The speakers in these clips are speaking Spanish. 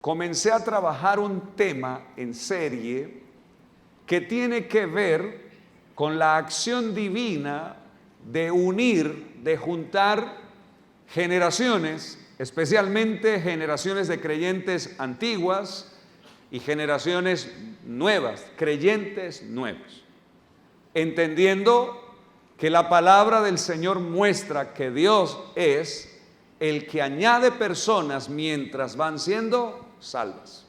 comencé a trabajar un tema en serie que tiene que ver con la acción divina de unir, de juntar generaciones, especialmente generaciones de creyentes antiguas y generaciones nuevas, creyentes nuevos, entendiendo que la palabra del Señor muestra que Dios es el que añade personas mientras van siendo salvas.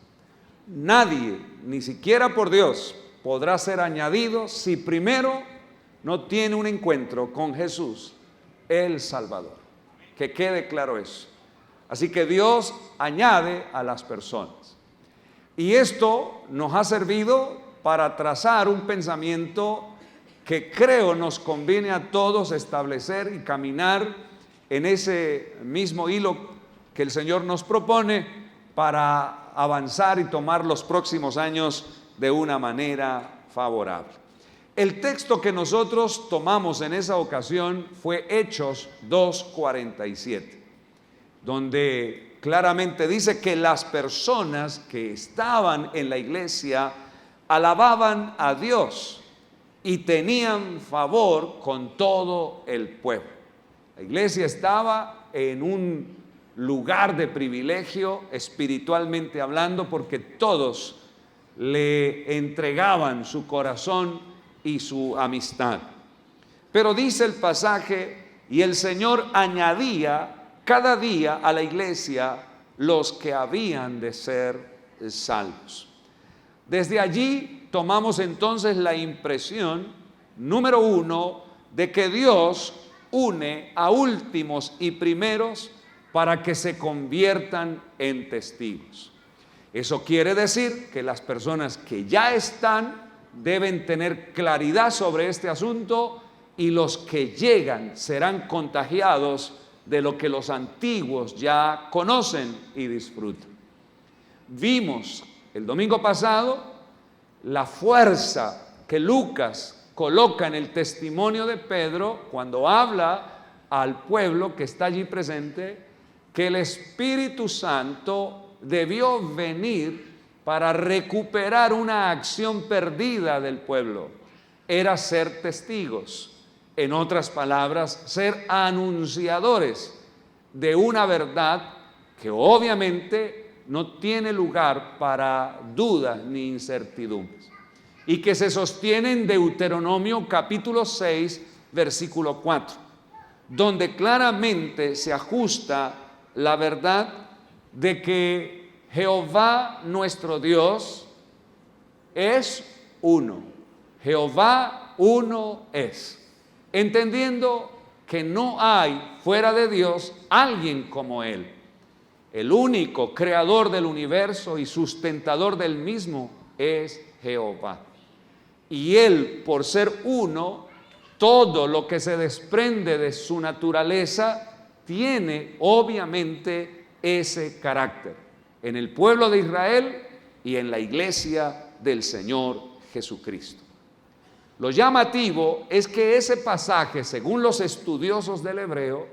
Nadie, ni siquiera por Dios, podrá ser añadido si primero no tiene un encuentro con Jesús, el Salvador. Que quede claro eso. Así que Dios añade a las personas. Y esto nos ha servido para trazar un pensamiento que creo nos conviene a todos establecer y caminar en ese mismo hilo que el Señor nos propone para avanzar y tomar los próximos años de una manera favorable. El texto que nosotros tomamos en esa ocasión fue Hechos 2:47, donde claramente dice que las personas que estaban en la iglesia alababan a Dios y tenían favor con todo el pueblo. La iglesia estaba en un lugar de privilegio espiritualmente hablando, porque todos le entregaban su corazón y su amistad. Pero dice el pasaje, y el Señor añadía cada día a la iglesia los que habían de ser salvos. Desde allí tomamos entonces la impresión, número uno, de que Dios une a últimos y primeros para que se conviertan en testigos. Eso quiere decir que las personas que ya están deben tener claridad sobre este asunto, y los que llegan serán contagiados de lo que los antiguos ya conocen y disfrutan. Vimos el domingo pasado la fuerza que Lucas coloca en el testimonio de Pedro cuando habla al pueblo que está allí presente, que el Espíritu Santo debió venir para recuperar una acción perdida del pueblo. Era ser testigos. En otras palabras, ser anunciadores de una verdad que obviamente no tiene lugar para dudas ni incertidumbres, y que se sostiene en Deuteronomio capítulo 6, versículo 4, donde claramente se ajusta la verdad de que Jehová nuestro Dios es uno. Jehová uno es. Entendiendo que no hay fuera de Dios alguien como Él. El único creador del universo y sustentador del mismo es Jehová. Y Él, por ser uno, todo lo que se desprende de su naturaleza tiene obviamente ese carácter en el pueblo de Israel y en la iglesia del Señor Jesucristo. Lo llamativo es que ese pasaje, según los estudiosos del hebreo,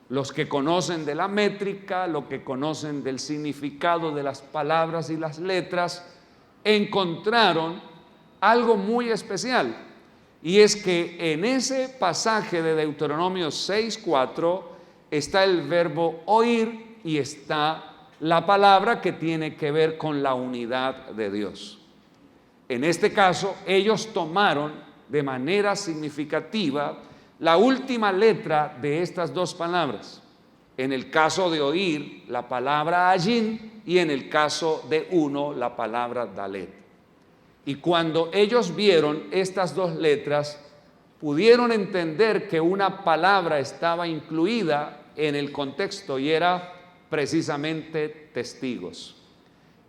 los que conocen de la métrica, los que conocen del significado de las palabras y las letras, encontraron algo muy especial. Y es que en ese pasaje de Deuteronomio 6:4 está el verbo oír y está la palabra que tiene que ver con la unidad de Dios. En este caso, ellos tomaron de manera significativa la última letra de estas dos palabras. En el caso de oír, la palabra ayin, y en el caso de uno, la palabra dalet. Y cuando ellos vieron estas dos letras, pudieron entender que una palabra estaba incluida en el contexto, y era precisamente testigos.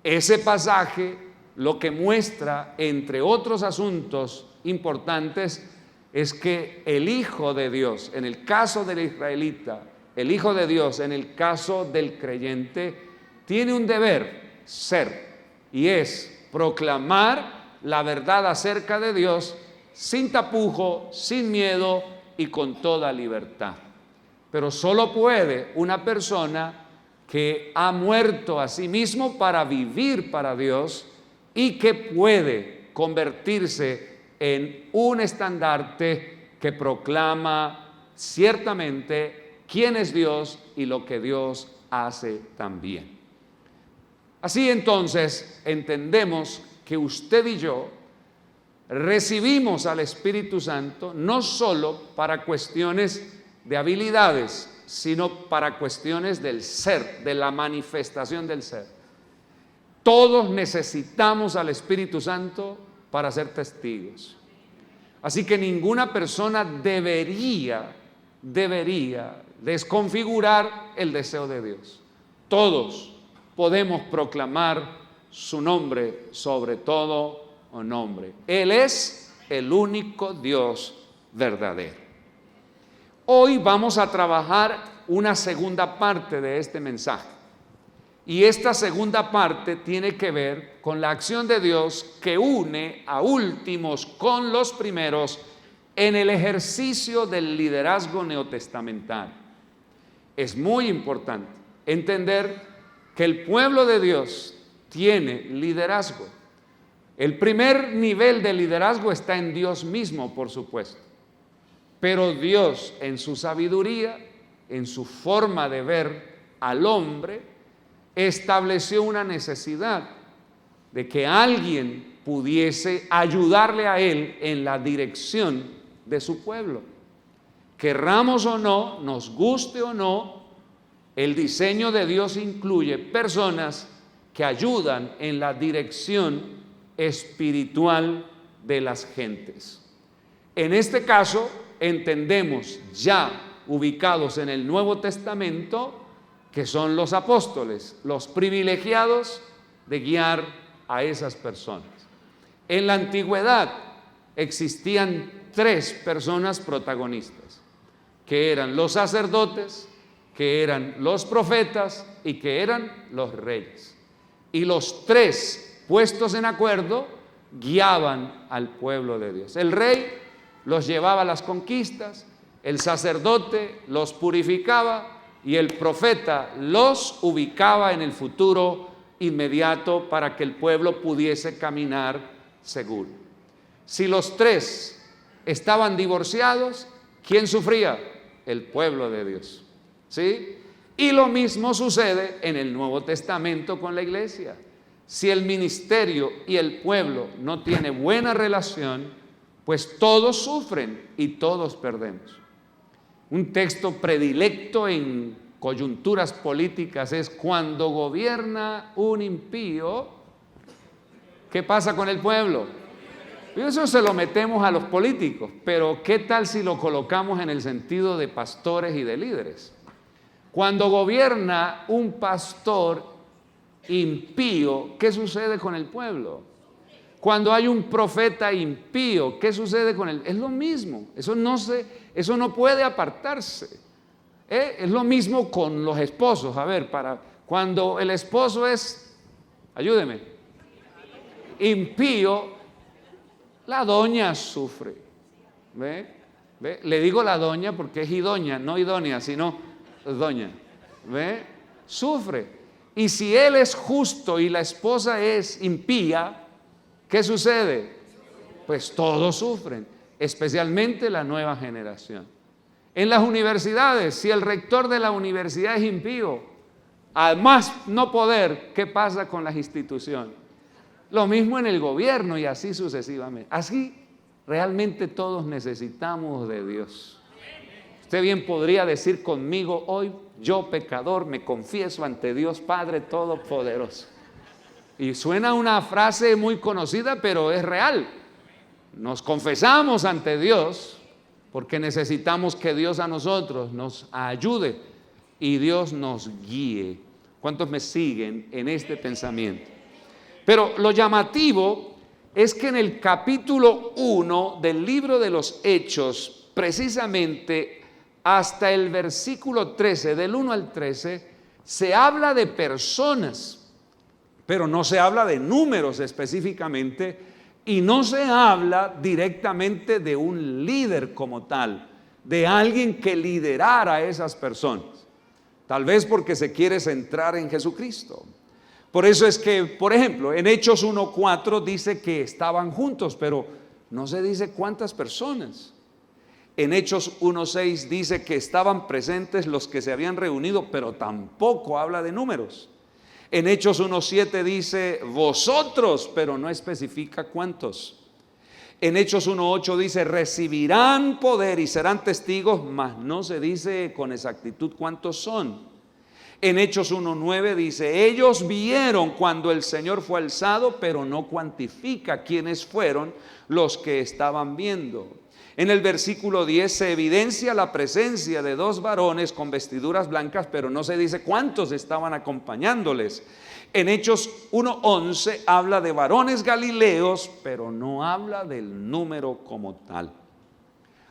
Ese pasaje lo que muestra, entre otros asuntos importantes, es que el Hijo de Dios, en el caso del israelita, el Hijo de Dios, en el caso del creyente, tiene un deber ser, y es proclamar la verdad acerca de Dios sin tapujo, sin miedo y con toda libertad. Pero solo puede una persona que ha muerto a sí mismo para vivir para Dios y que puede convertirse en un estandarte que proclama ciertamente quién es Dios y lo que Dios hace también. Así entonces entendemos que usted y yo recibimos al Espíritu Santo no solo para cuestiones de habilidades, sino para cuestiones del ser, de la manifestación del ser. Todos necesitamos al Espíritu Santo para ser testigos. Así que ninguna persona debería desconfigurar el deseo de Dios. Todos podemos proclamar su nombre sobre todo nombre. Él es el único Dios verdadero. Hoy vamos a trabajar una segunda parte de este mensaje. Y esta segunda parte tiene que ver con la acción de Dios que une a últimos con los primeros en el ejercicio del liderazgo neotestamental. Es muy importante entender que el pueblo de Dios tiene liderazgo. El primer nivel de liderazgo está en Dios mismo, por supuesto. Pero Dios, en su sabiduría, en su forma de ver al hombre, estableció una necesidad de que alguien pudiese ayudarle a él en la dirección de su pueblo. Querramos o no, nos guste o no, el diseño de Dios incluye personas que ayudan en la dirección espiritual de las gentes. En este caso, entendemos ya ubicados en el Nuevo Testamento que son los apóstoles, los privilegiados de guiar a esas personas. En la antigüedad existían 3 personas protagonistas, que eran los sacerdotes, que eran los profetas y que eran los reyes. Y los 3, puestos en acuerdo, guiaban al pueblo de Dios. El rey los llevaba a las conquistas, el sacerdote los purificaba y el profeta los ubicaba en el futuro inmediato para que el pueblo pudiese caminar seguro. Si los 3 estaban divorciados, ¿quién sufría? El pueblo de Dios. ¿Sí? Y lo mismo sucede en el Nuevo Testamento con la iglesia. Si el ministerio y el pueblo no tienen buena relación, pues todos sufren y todos perdemos. Un texto predilecto en coyunturas políticas es: cuando gobierna un impío, ¿qué pasa con el pueblo? Y eso se lo metemos a los políticos, pero ¿qué tal si lo colocamos en el sentido de pastores y de líderes? Cuando gobierna un pastor impío, ¿qué sucede con el pueblo? Cuando hay un profeta impío, ¿qué sucede con él? Es lo mismo, eso no puede apartarse. Es lo mismo con los esposos. A ver, cuando el esposo es, ayúdeme, impío, la doña sufre. ¿Ve? Le digo la doña porque es idoña, no idónea, sino doña. ¿Ve? Sufre. Y si él es justo y la esposa es impía, ¿qué sucede? Pues todos sufren, especialmente la nueva generación. En las universidades, si el rector de la universidad es impío, además no poder, ¿qué pasa con las instituciones? Lo mismo en el gobierno y así sucesivamente. Así realmente todos necesitamos de Dios. Usted bien podría decir conmigo hoy: yo pecador me confieso ante Dios Padre Todopoderoso. Y suena una frase muy conocida, pero es real. Nos confesamos ante Dios porque necesitamos que Dios a nosotros nos ayude y Dios nos guíe. ¿Cuántos me siguen en este pensamiento? Pero lo llamativo es que en el capítulo 1 del libro de los Hechos, precisamente hasta el versículo 13, del 1 al 13, se habla de personas, pero no se habla de números específicamente, y no se habla directamente de un líder como tal, de alguien que liderara a esas personas. Tal vez porque se quiere centrar en Jesucristo. Por eso es que, por ejemplo, en Hechos 1:4 dice que estaban juntos, pero no se dice cuántas personas. En Hechos 1:6 dice que estaban presentes los que se habían reunido, pero tampoco habla de números. En Hechos 1:7 dice vosotros, pero no especifica cuántos. En Hechos 1:8 dice recibirán poder y serán testigos, mas no se dice con exactitud cuántos son. En Hechos 1:9 dice ellos vieron cuando el Señor fue alzado, pero no cuantifica quiénes fueron los que estaban viendo. En el versículo 10 se evidencia la presencia de 2 varones con vestiduras blancas, pero no se dice cuántos estaban acompañándoles. En Hechos 1:11 habla de varones galileos, pero no habla del número como tal.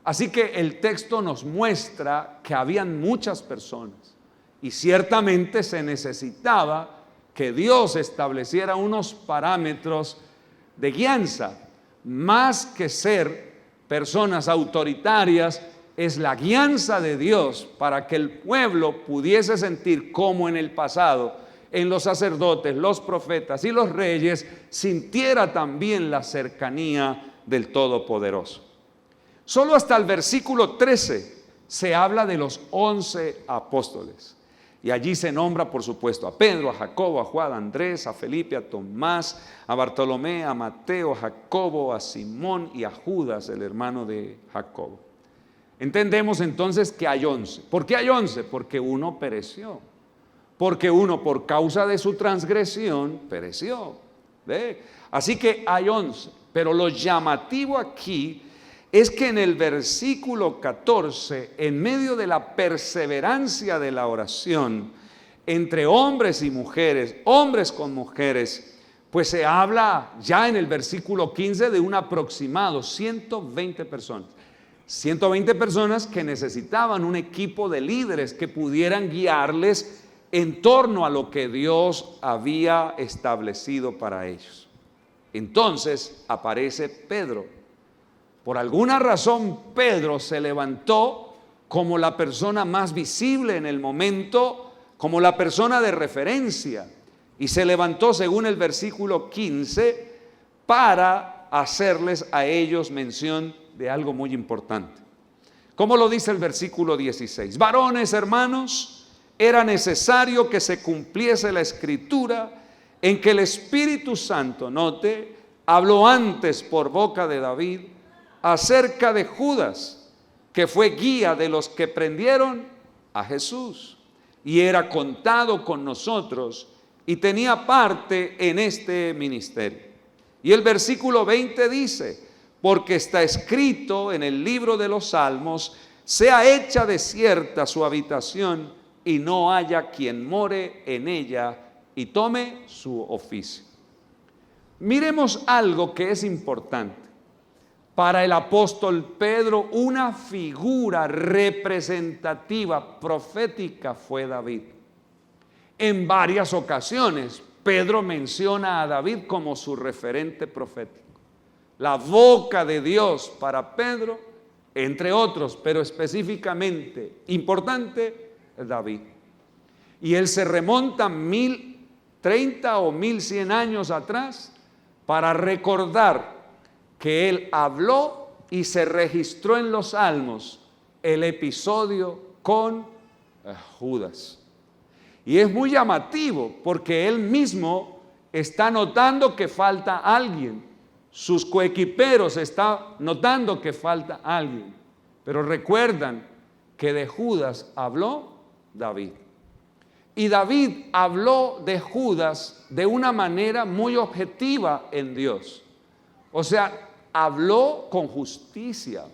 Así que el texto nos muestra que habían muchas personas y ciertamente se necesitaba que Dios estableciera unos parámetros de guianza. Más que ser personas autoritarias, es la guianza de Dios para que el pueblo pudiese sentir como en el pasado, en los sacerdotes, los profetas y los reyes, sintiera también la cercanía del Todopoderoso. Solo hasta el versículo 13 se habla de los 11 apóstoles. Y allí se nombra, por supuesto, a Pedro, a Jacobo, a Juan, a Andrés, a Felipe, a Tomás, a Bartolomé, a Mateo, a Jacobo, a Simón y a Judas, el hermano de Jacobo. Entendemos entonces que hay 11. ¿Por qué hay 11? Porque uno pereció. Porque uno, por causa de su transgresión, pereció. ¿Ve? Así que hay 11. Pero lo llamativo aquí es que en el versículo 14, en medio de la perseverancia de la oración entre hombres y mujeres, hombres con mujeres, pues se habla ya en el versículo 15 de un aproximado 120 personas. 120 personas que necesitaban un equipo de líderes que pudieran guiarles en torno a lo que Dios había establecido para ellos. Entonces aparece Pedro. Por alguna razón Pedro se levantó como la persona más visible en el momento, como la persona de referencia, y se levantó según el versículo 15 para hacerles a ellos mención de algo muy importante. Como lo dice el versículo 16: varones, hermanos, era necesario que se cumpliese la escritura en que el Espíritu Santo, note, habló antes por boca de David acerca de Judas, que fue guía de los que prendieron a Jesús y era contado con nosotros y tenía parte en este ministerio. Y el versículo 20 dice: porque está escrito en el libro de los Salmos, sea hecha desierta su habitación y no haya quien more en ella y tome su oficio. Miremos algo que es importante. Para el apóstol Pedro, una figura representativa, profética, fue David. En varias ocasiones, Pedro menciona a David como su referente profético. La boca de Dios para Pedro, entre otros, pero específicamente importante, David. Y él se remonta 1030 o 1100 años atrás para recordar que él habló y se registró en los Salmos el episodio con Judas. Y es muy llamativo porque él mismo está notando que falta alguien. Sus coequiperos están notando que falta alguien. Pero recuerdan que de Judas habló David. Y David habló de Judas de una manera muy objetiva en Dios. O sea, habló con justicia,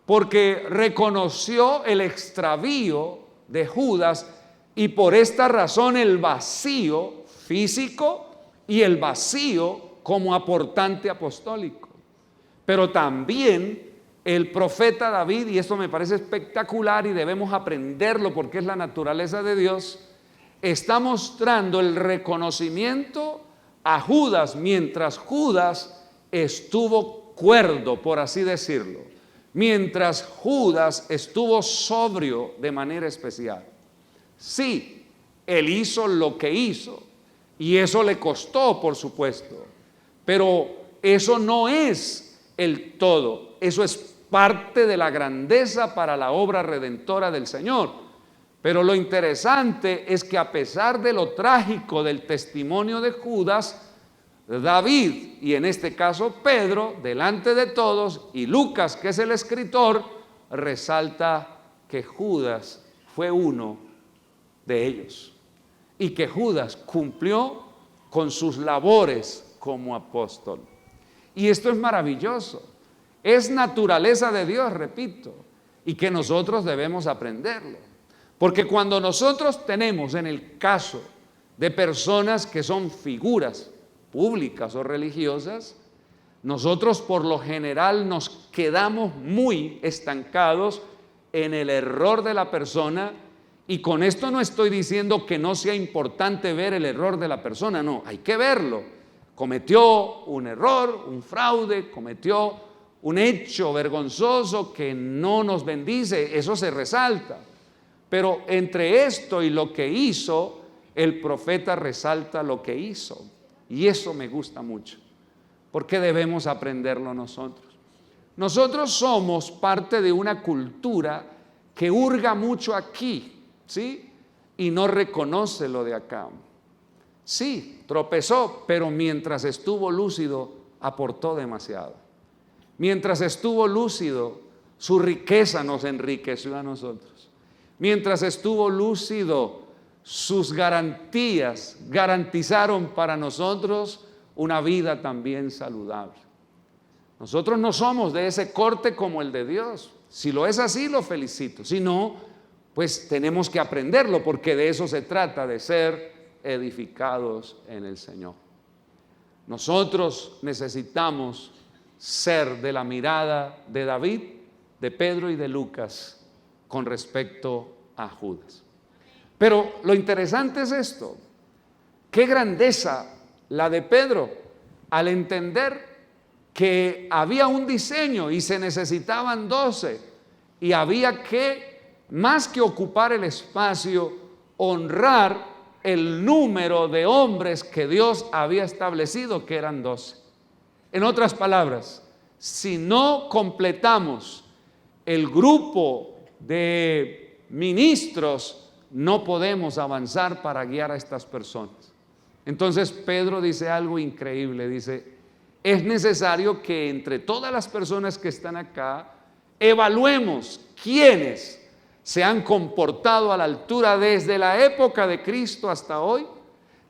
porque reconoció el extravío de Judas y por esta razón el vacío físico y el vacío como aportante apostólico. Pero también el profeta David, y esto me parece espectacular y debemos aprenderlo porque es la naturaleza de Dios, está mostrando el reconocimiento a Judas mientras Judas estuvo cuerdo, por así decirlo, mientras Judas estuvo sobrio de manera especial. Sí, él hizo lo que hizo y eso le costó, por supuesto, pero eso no es el todo, eso es parte de la grandeza para la obra redentora del Señor. Pero lo interesante es que a pesar de lo trágico del testimonio de Judas, David, y en este caso Pedro, delante de todos, y Lucas, que es el escritor, resalta que Judas fue uno de ellos y que Judas cumplió con sus labores como apóstol. Y esto es maravilloso, es naturaleza de Dios, repito, y que nosotros debemos aprenderlo. Porque cuando nosotros tenemos, en el caso de personas que son figuras públicas o religiosas, nosotros por lo general nos quedamos muy estancados en el error de la persona, y con esto no estoy diciendo que no sea importante ver el error de la persona, no, hay que verlo. Cometió un error, un fraude, cometió un hecho vergonzoso que no nos bendice, eso se resalta. Pero entre esto y lo que hizo, el profeta resalta lo que hizo. Y eso me gusta mucho, porque debemos aprenderlo nosotros. Nosotros somos parte de una cultura que hurga mucho aquí, ¿sí? Y no reconoce lo de acá. Sí, tropezó, pero mientras estuvo lúcido, aportó demasiado. Mientras estuvo lúcido, su riqueza nos enriqueció a nosotros. Mientras estuvo lúcido, sus garantías garantizaron para nosotros una vida también saludable. Nosotros no somos de ese corte como el de Dios. Si lo es así, lo felicito. Si no, pues tenemos que aprenderlo, porque de eso se trata, de ser edificados en el Señor. Nosotros necesitamos ser de la mirada de David, de Pedro y de Lucas con respecto a Judas. Pero lo interesante es esto: qué grandeza la de Pedro al entender que había un diseño y se necesitaban 12 y había que, más que ocupar el espacio, honrar el número de hombres que Dios había establecido, que eran 12. En otras palabras, si no completamos el grupo de ministros, no podemos avanzar para guiar a estas personas. Entonces Pedro dice algo increíble, dice: es necesario que entre todas las personas que están acá evaluemos quiénes se han comportado a la altura desde la época de Cristo hasta hoy,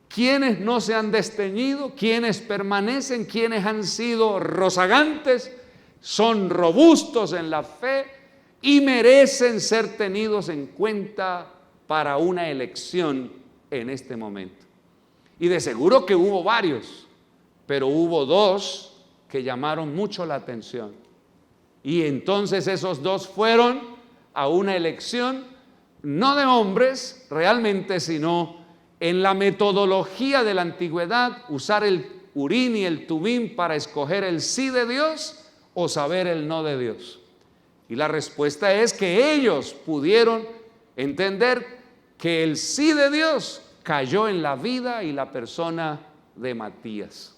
quiénes no se han desteñido, quiénes permanecen, quiénes han sido rozagantes, son robustos en la fe y merecen ser tenidos en cuenta para una elección en este momento. Y de seguro que hubo varios, pero hubo 2 que llamaron mucho la atención. Y entonces esos 2 fueron a una elección, no de hombres realmente, sino en la metodología de la antigüedad, usar el Urim y el Tumim para escoger el sí de Dios o saber el no de Dios. Y la respuesta es que ellos pudieron entender que el sí de Dios cayó en la vida y la persona de Matías.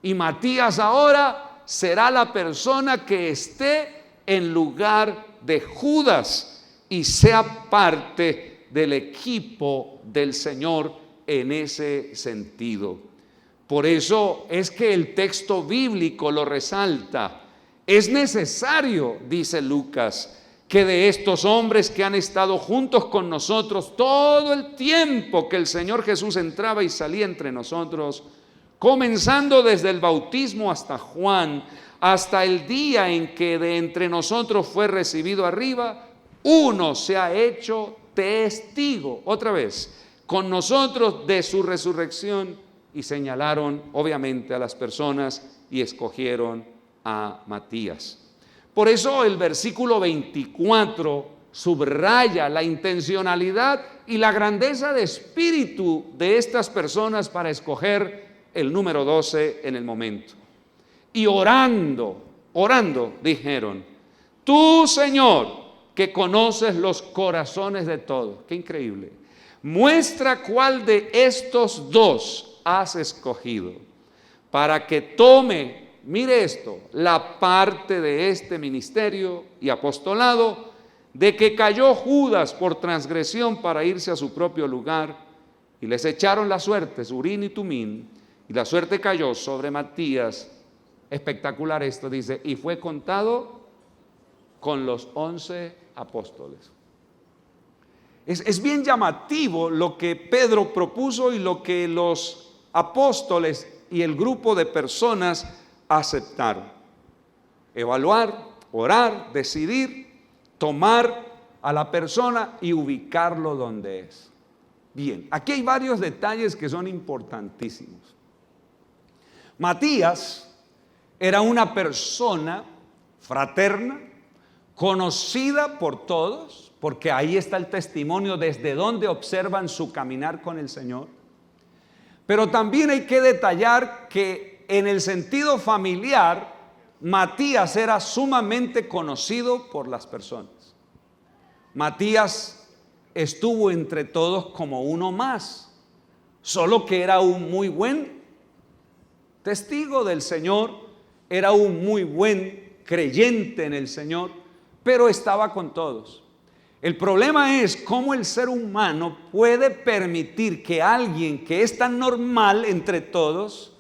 Y Matías ahora será la persona que esté en lugar de Judas y sea parte del equipo del Señor en ese sentido. Por eso es que el texto bíblico lo resalta. Es necesario, dice Lucas, que de estos hombres que han estado juntos con nosotros todo el tiempo que el Señor Jesús entraba y salía entre nosotros, comenzando desde el bautismo hasta Juan, hasta el día en que de entre nosotros fue recibido arriba, uno se ha hecho testigo, otra vez, con nosotros de su resurrección, y señalaron obviamente a las personas y escogieron a Matías. Por eso el versículo 24 subraya la intencionalidad y la grandeza de espíritu de estas personas para escoger el número 12 en el momento. Y orando, dijeron: tú, Señor, que conoces los corazones de todos. Qué increíble. muestra cuál de estos dos has escogido, para que tome, mire esto, la parte de este ministerio y apostolado de que cayó Judas por transgresión para irse a su propio lugar, y les echaron las suertes, Urín y Tumín, y la suerte cayó sobre Matías. Espectacular esto, dice, y fue contado con los 11 apóstoles. Es bien llamativo lo que Pedro propuso y lo que los apóstoles y el grupo de personas aceptaron. Evaluar, orar, decidir, tomar a la persona y ubicarlo donde es. Bien, aquí hay varios detalles que son importantísimos. Matías era una persona fraterna, conocida por todos, porque ahí está el testimonio desde donde observan su caminar con el Señor. Pero también hay que detallar que en el sentido familiar, Matías era sumamente conocido por las personas. Matías estuvo entre todos como uno más, solo que era un muy buen testigo del Señor, era un muy buen creyente en el Señor, pero estaba con todos. El problema es cómo el ser humano puede permitir que alguien que es tan normal entre todos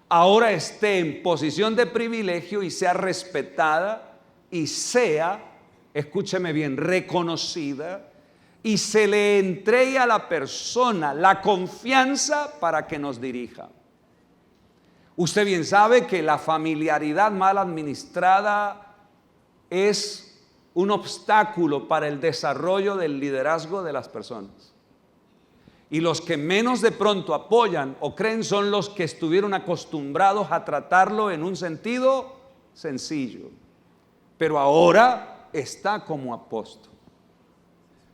ahora esté en posición de privilegio y sea respetada y sea, escúcheme bien, reconocida, y se le entregue a la persona la confianza para que nos dirija. Usted bien sabe que la familiaridad mal administrada es un obstáculo para el desarrollo del liderazgo de las personas. Y los que menos de pronto apoyan o creen son los que estuvieron acostumbrados a tratarlo en un sentido sencillo, pero ahora está como apóstol.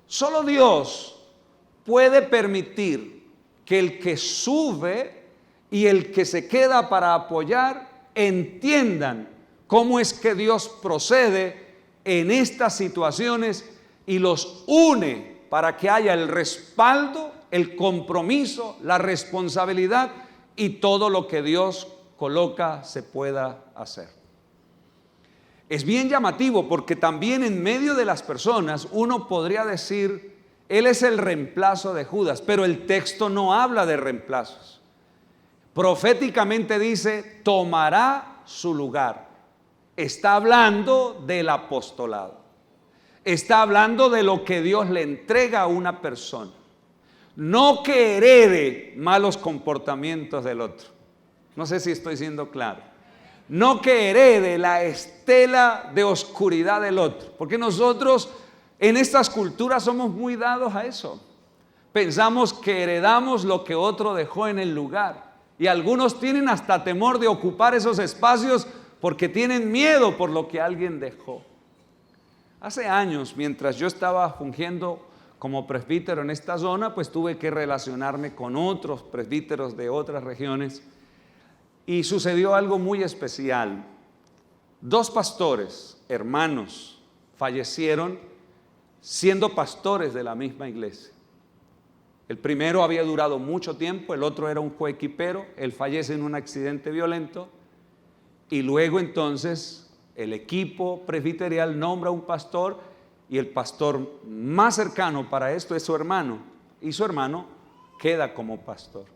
Solo Dios puede permitir que el que sube y el que se queda para apoyar entiendan cómo es que Dios procede en estas situaciones y los une para que haya el respaldo, el compromiso, la responsabilidad y todo lo que Dios coloca se pueda hacer. Es bien llamativo porque también en medio de las personas uno podría decir, él es el reemplazo de Judas, pero el texto no habla de reemplazos. Proféticamente dice, tomará su lugar. Está hablando del apostolado. Está hablando de lo que Dios le entrega a una persona. No que herede malos comportamientos del otro. No sé si estoy siendo claro. No que herede la estela de oscuridad del otro, porque nosotros en estas culturas somos muy dados a eso. Pensamos que heredamos lo que otro dejó en el lugar, y algunos tienen hasta temor de ocupar esos espacios porque tienen miedo por lo que alguien dejó. Hace años, mientras yo estaba fungiendo como presbítero en esta zona, pues tuve que relacionarme con otros presbíteros de otras regiones. Y sucedió algo muy especial. 2 pastores, hermanos, fallecieron siendo pastores de la misma iglesia. El primero había durado mucho tiempo, el otro era un coequipero, él fallece en un accidente violento y luego entonces el equipo presbiterial nombra un pastor y el pastor más cercano para esto es su hermano y su hermano queda como pastor.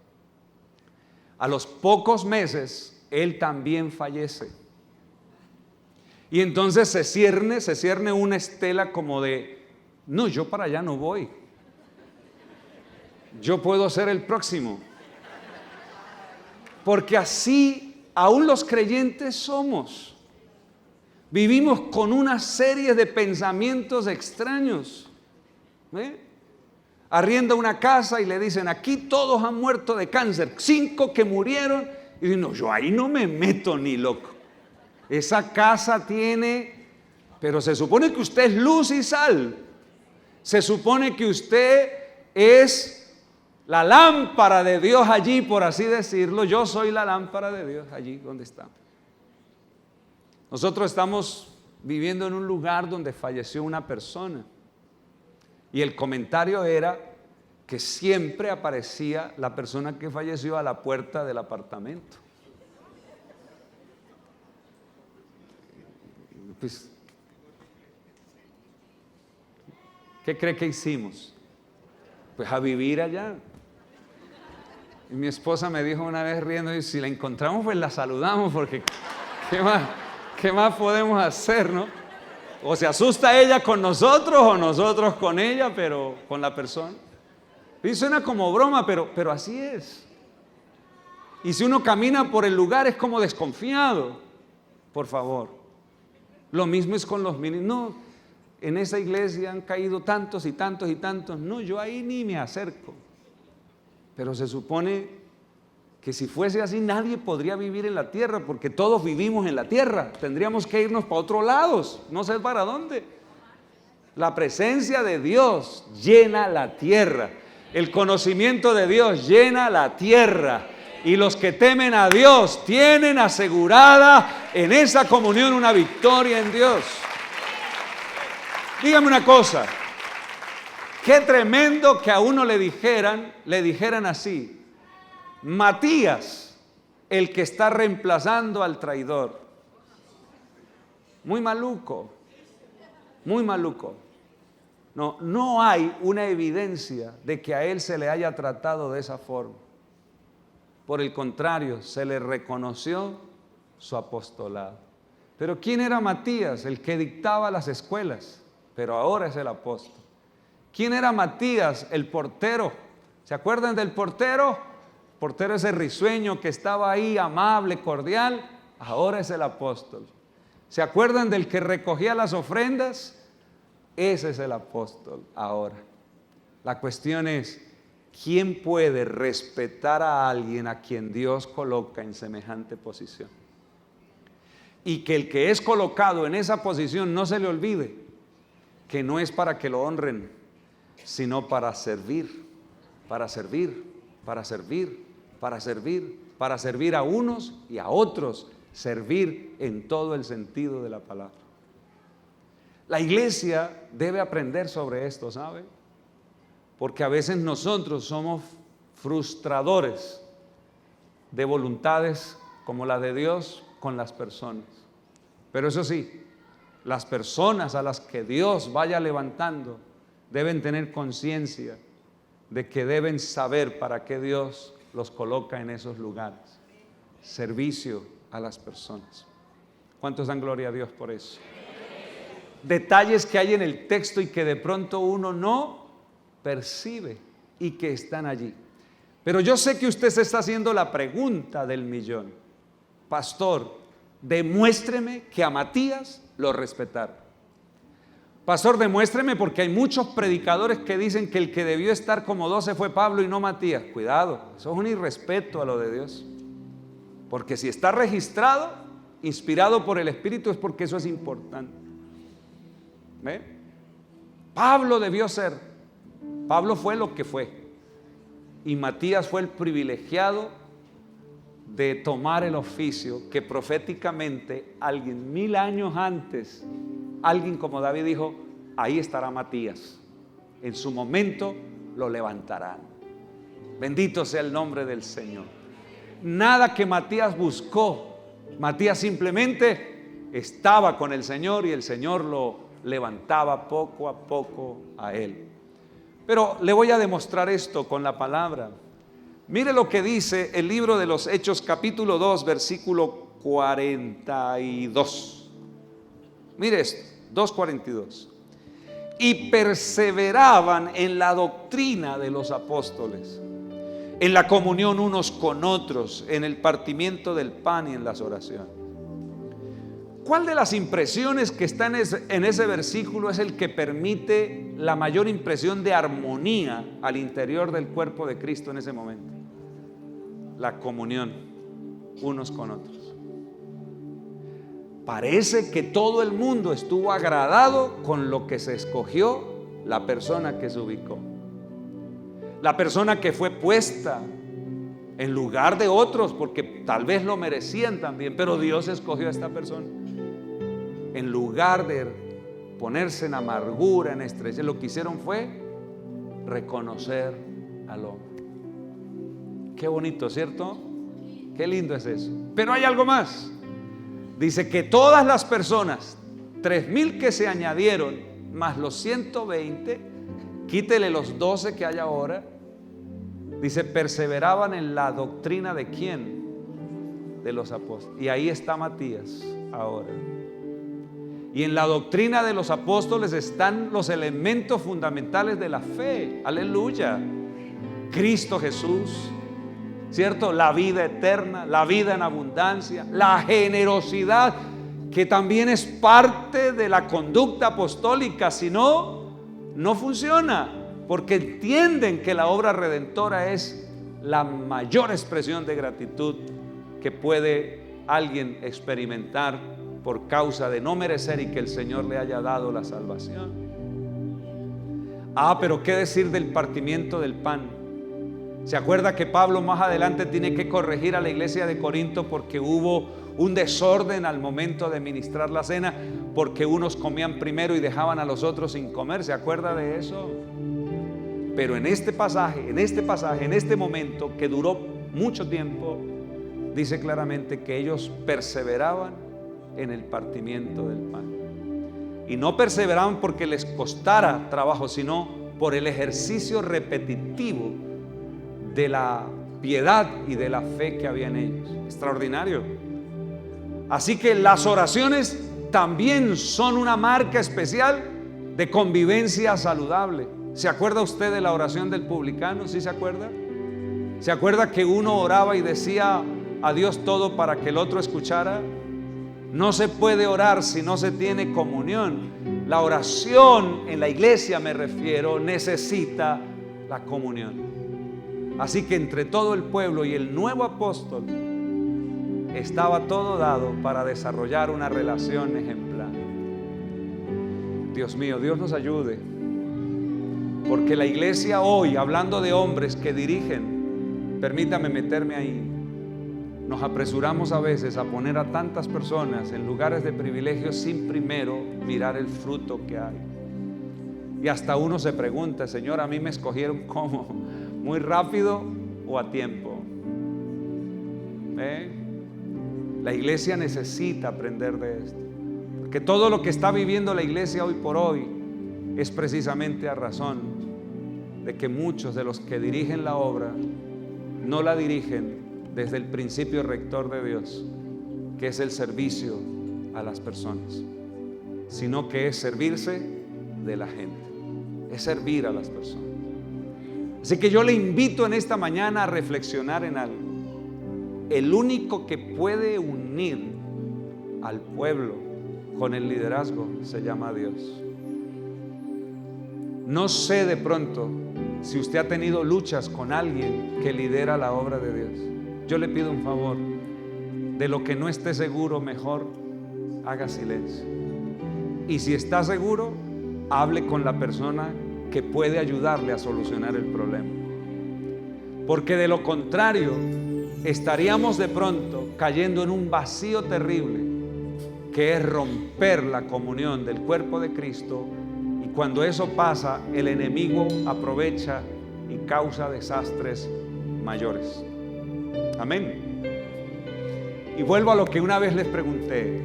A los pocos meses, él también fallece. Y entonces se cierne una estela como de, no, yo para allá no voy. Yo puedo ser el próximo. Porque así, aún los creyentes somos. Vivimos con una serie de pensamientos extraños. Arrienda una casa y le dicen, aquí todos han muerto de cáncer, 5 que murieron, y dice, no, yo ahí no me meto ni loco. Esa casa tiene, pero se supone que usted es luz y sal, se supone que usted es la lámpara de Dios allí, por así decirlo. Yo soy la lámpara de Dios allí donde está. Nosotros estamos viviendo en un lugar donde falleció una persona. Y el comentario era que siempre aparecía la persona que falleció a la puerta del apartamento. Pues, ¿qué cree que hicimos? Pues a vivir allá. Y mi esposa me dijo una vez riendo, y si la encontramos pues la saludamos, porque ¿qué más podemos hacer, no? O se asusta ella con nosotros o nosotros con ella, pero con la persona. Y suena como broma, pero así es. Y si uno camina por el lugar es como desconfiado. Por favor. Lo mismo es con los ministros. No, en esa iglesia han caído tantos y tantos y tantos. No, yo ahí ni me acerco. Pero se supone que si fuese así nadie podría vivir en la tierra, porque todos vivimos en la tierra. Tendríamos que irnos para otros lados, no sé para dónde. La presencia de Dios llena la tierra. El conocimiento de Dios llena la tierra. Y los que temen a Dios tienen asegurada en esa comunión una victoria en Dios. Dígame una cosa. Qué tremendo que a uno le dijeran así: Matías, el que está reemplazando al traidor. Muy maluco, muy maluco. No hay una evidencia de que a él se le haya tratado de esa forma. Por el contrario, se le reconoció su apostolado. Pero ¿quién era Matías? El que dictaba las escuelas, pero ahora es el apóstol. ¿Quién era Matías? El portero. ¿Se acuerdan del portero? El portero ese risueño que estaba ahí, amable, cordial. Ahora es el apóstol. ¿Se acuerdan del que recogía las ofrendas? Ese es el apóstol ahora. La cuestión es, ¿quién puede respetar a alguien a quien Dios coloca en semejante posición? Y que el que es colocado en esa posición no se le olvide que no es para que lo honren, sino para servir, para servir, para servir, para servir, para servir a unos y a otros, servir en todo el sentido de la palabra. La iglesia debe aprender sobre esto, ¿sabe? Porque a veces nosotros somos frustradores de voluntades como la de Dios con las personas. Pero eso sí, las personas a las que Dios vaya levantando deben tener conciencia de que deben saber para qué Dios los coloca en esos lugares. Servicio a las personas. ¿Cuántos dan gloria a Dios por eso? Detalles que hay en el texto y que de pronto uno no percibe y que están allí. Pero yo sé que usted se está haciendo la pregunta del millón. Pastor, demuéstreme que a Matías lo respetaron. Pastor, demuéstreme, porque hay muchos predicadores que dicen que el que debió estar como 12 fue Pablo y no Matías. Cuidado, eso es un irrespeto a lo de Dios. Porque si está registrado, inspirado por el Espíritu, es porque eso es importante. ¿Ve? Pablo debió ser. Pablo fue lo que fue. Y Matías fue el privilegiado de tomar el oficio que proféticamente alguien 1000 años antes, alguien como David dijo: ahí estará Matías, en su momento lo levantarán. Bendito sea el nombre del Señor. Nada que Matías buscó. Matías simplemente estaba con el Señor y el Señor lo levantaba poco a poco a él. Pero le voy a demostrar esto con la palabra. Mire lo que dice el libro de los Hechos, capítulo 2, versículo 42. Mire esto, 2:42. Y perseveraban en la doctrina de los apóstoles, en la comunión unos con otros, en el partimiento del pan y en las oraciones. ¿Cuál de las impresiones que están en ese versículo es el que permite la mayor impresión de armonía al interior del cuerpo de Cristo en ese momento? La comunión unos con otros. Parece que todo el mundo estuvo agradado con lo que se escogió, la persona que se ubicó, la persona que fue puesta en lugar de otros, porque tal vez lo merecían también, pero Dios escogió a esta persona. En lugar de ponerse en amargura, en estrés, lo que hicieron fue reconocer al hombre. Qué bonito, ¿cierto? Qué lindo es eso. Pero hay algo más. Dice que todas las personas, 3,000 que se añadieron, más los 120, quítele los 12 que hay ahora. Dice, perseveraban en la doctrina de ¿quién? De los apóstoles. Y ahí está Matías ahora. Y en la doctrina de los apóstoles están los elementos fundamentales de la fe. Aleluya. Cristo Jesús, ¿cierto? La vida eterna, la vida en abundancia, la generosidad, que también es parte de la conducta apostólica. Si no, no funciona, porque entienden que la obra redentora es la mayor expresión de gratitud que puede alguien experimentar por causa de no merecer y que el Señor le haya dado la salvación. Pero ¿qué decir del partimiento del pan? ¿Se acuerda que Pablo más adelante tiene que corregir a la iglesia de Corinto porque hubo un desorden al momento de ministrar la cena, porque unos comían primero y dejaban a los otros sin comer? ¿Se acuerda de eso? Pero en este pasaje, en este momento que duró mucho tiempo, dice claramente que ellos perseveraban en el partimiento del pan. Y no perseveraban porque les costara trabajo, sino por el ejercicio repetitivo de la piedad y de la fe que había en ellos. Extraordinario. Así que las oraciones también son una marca especial de convivencia saludable. ¿Se acuerda usted de la oración del publicano? ¿Sí se acuerda? ¿Se acuerda que uno oraba y decía a Dios todo para que el otro escuchara? No se puede orar si no se tiene comunión. La oración en la iglesia, me refiero, necesita la comunión. Así que entre todo el pueblo y el nuevo apóstol estaba todo dado para desarrollar una relación ejemplar. Dios mío, Dios nos ayude, porque la iglesia hoy, hablando de hombres que dirigen, permítame meterme ahí, nos apresuramos a veces a poner a tantas personas en lugares de privilegio sin primero mirar el fruto que hay. Y hasta uno se pregunta, Señor, ¿a mí me escogieron cómo? ¿Muy rápido o a tiempo? La iglesia necesita aprender de esto, porque todo lo que está viviendo la iglesia hoy por hoy es precisamente a razón de que muchos de los que dirigen la obra no la dirigen desde el principio rector de Dios, que es el servicio a las personas, sino que es servirse de la gente, es servir a las personas. Así que yo le invito en esta mañana a reflexionar en algo. El único que puede unir al pueblo con el liderazgo se llama Dios. No sé de pronto si usted ha tenido luchas con alguien que lidera la obra de Dios. Yo le pido un favor, de lo que no esté seguro, mejor haga silencio. Y si está seguro, hable con la persona que puede ayudarle a solucionar el problema. Porque de lo contrario, estaríamos de pronto cayendo en un vacío terrible, que es romper la comunión del cuerpo de Cristo. Y cuando eso pasa, el enemigo aprovecha y causa desastres mayores. Amén. Y vuelvo a lo que una vez les pregunté.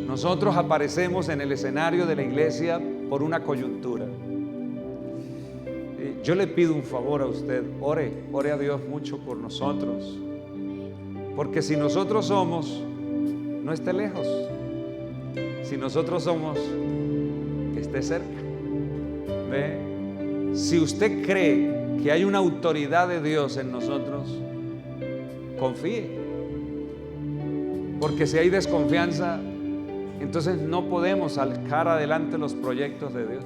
Nosotros aparecemos en el escenario de la iglesia por una coyuntura. Yo le pido un favor a usted, ore a Dios mucho por nosotros, porque si nosotros somos, no esté lejos. Si nosotros somos, que esté cerca. Si usted cree que hay una autoridad de Dios en nosotros, confíe, porque si hay desconfianza, entonces no podemos sacar adelante los proyectos de Dios.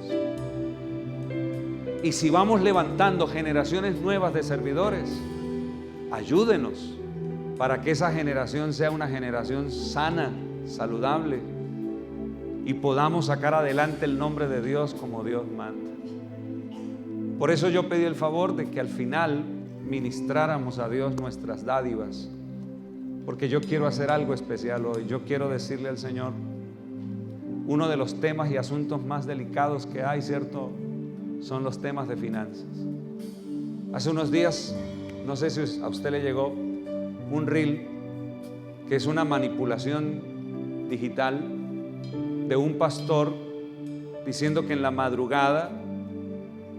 Y si vamos levantando generaciones nuevas de servidores, ayúdenos para que esa generación sea una generación sana, saludable, y podamos sacar adelante el nombre de Dios como Dios manda. Por eso yo pedí el favor de que al final ministráramos a Dios nuestras dádivas, porque yo quiero hacer algo especial hoy. Yo quiero decirle al Señor, uno de los temas y asuntos más delicados que hay, ¿cierto?, son los temas de finanzas. Hace unos días, no sé si a usted le llegó un reel que es una manipulación digital de un pastor diciendo que en la madrugada,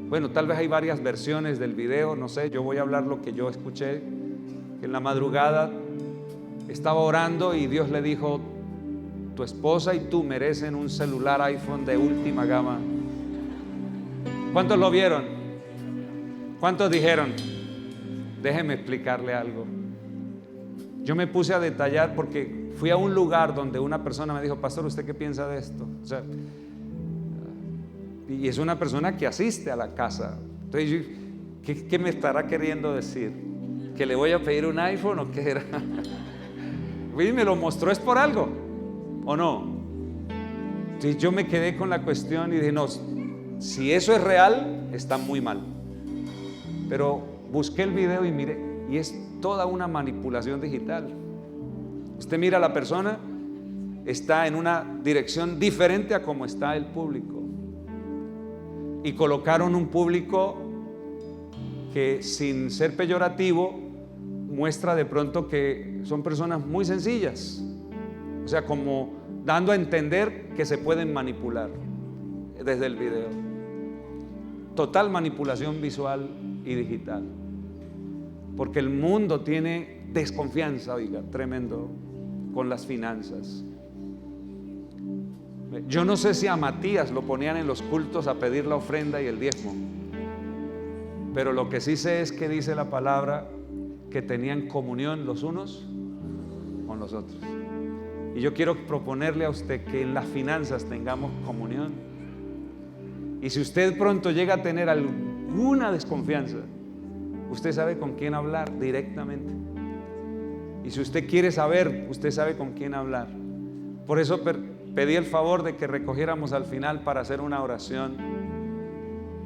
bueno, tal vez hay varias versiones del video, no sé, yo voy a hablar lo que yo escuché, que en la madrugada estaba orando y Dios le dijo: tu esposa y tú merecen un celular iPhone de última gama. ¿Cuántos lo vieron? ¿Cuántos dijeron? Déjeme explicarle algo. Yo me puse a detallar porque fui a un lugar donde una persona me dijo: pastor, ¿usted qué piensa de esto? O sea, y es una persona que asiste a la casa. Entonces, ¿qué me estará queriendo decir? ¿Que le voy a pedir un iPhone o qué era? Y me lo mostró, es por algo, ¿o no? Entonces yo me quedé con la cuestión y dije: no, si eso es real, está muy mal. Pero busqué el video y miré, y es toda una manipulación digital. Usted mira a la persona, está en una dirección diferente a como está el público. Y colocaron un público que, sin ser peyorativo, muestra de pronto que son personas muy sencillas. O sea, como dando a entender que se pueden manipular desde el video. Total manipulación visual y digital. Porque el mundo tiene desconfianza, oiga, tremendo, con las finanzas. Yo no sé si a Matías lo ponían en los cultos a pedir la ofrenda y el diezmo, pero lo que sí sé es que dice la palabra que tenían comunión los unos con los otros. Y yo quiero proponerle a usted que en las finanzas tengamos comunión. Y si usted pronto llega a tener alguna desconfianza, usted sabe con quién hablar directamente. Y si usted quiere saber, usted sabe con quién hablar. Por eso pedí el favor de que recogiéramos al final para hacer una oración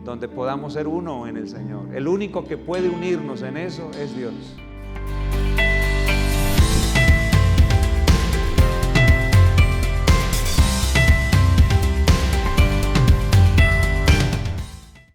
donde podamos ser uno en el Señor. El único que puede unirnos en eso es Dios.